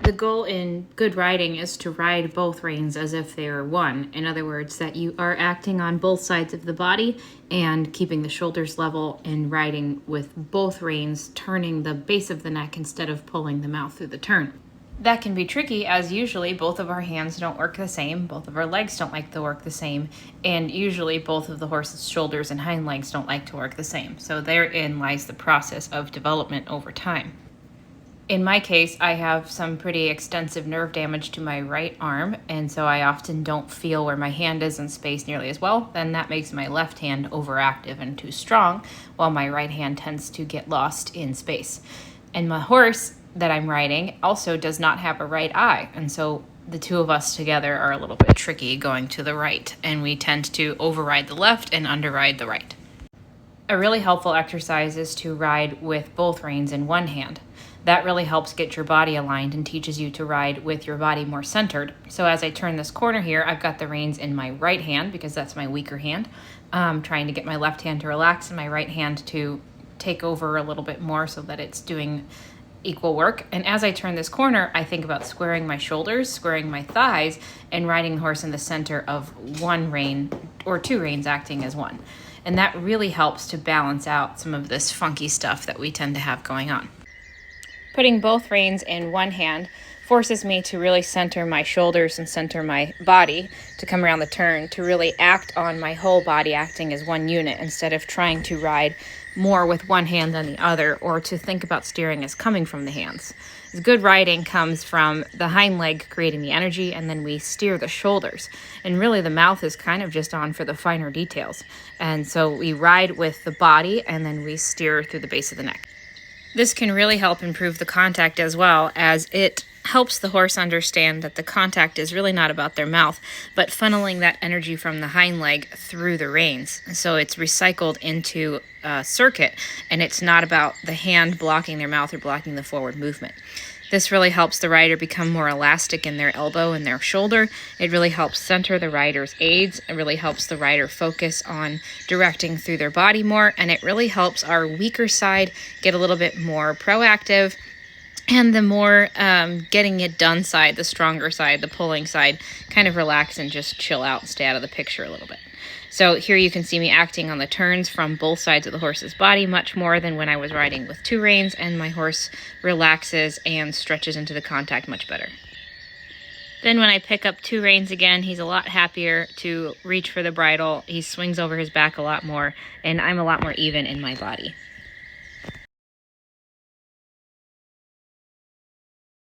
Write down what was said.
The goal in good riding is to ride both reins as if they are one. In other words, that you are acting on both sides of the body and keeping the shoulders level and riding with both reins, turning the base of the neck instead of pulling the mouth through the turn. That can be tricky, as usually both of our hands don't work the same, both of our legs don't like to work the same, and usually both of the horse's shoulders and hind legs don't like to work the same. So therein lies the process of development over time. In my case, I have some pretty extensive nerve damage to my right arm, and so I often don't feel where my hand is in space nearly as well. Then that makes my left hand overactive and too strong, while my right hand tends to get lost in space. And my horse that I'm riding also does not have a right eye, and so the two of us together are a little bit tricky going to the right, and we tend to override the left and underride the right. A really helpful exercise is to ride with both reins in one hand. That really helps get your body aligned and teaches you to ride with your body more centered. So as I turn this corner here, I've got the reins in my right hand because that's my weaker hand. Trying to get my left hand to relax and my right hand to take over a little bit more so that it's doing equal work. And as I turn this corner, I think about squaring my shoulders, squaring my thighs, and riding the horse in the center of one rein or two reins acting as one. And that really helps to balance out some of this funky stuff that we tend to have going on. Putting both reins in one hand forces me to really center my shoulders and center my body to come around the turn, to really act on my whole body acting as one unit instead of trying to ride more with one hand than the other or to think about steering as coming from the hands. Good riding comes from the hind leg creating the energy, and then we steer the shoulders. And really the mouth is kind of just on for the finer details. And so we ride with the body and then we steer through the base of the neck. This can really help improve the contact as well, as it helps the horse understand that the contact is really not about their mouth, but funneling that energy from the hind leg through the reins. So it's recycled into a circuit, and it's not about the hand blocking their mouth or blocking the forward movement. This really helps the rider become more elastic in their elbow and their shoulder. It really helps center the rider's aids. It really helps the rider focus on directing through their body more, and it really helps our weaker side get a little bit more proactive, and the more getting it done side, the stronger side, the pulling side, kind of relax and just chill out and stay out of the picture a little bit. So here you can see me acting on the turns from both sides of the horse's body much more than when I was riding with two reins, and my horse relaxes and stretches into the contact much better. Then when I pick up two reins again, he's a lot happier to reach for the bridle. He swings over his back a lot more, and I'm a lot more even in my body.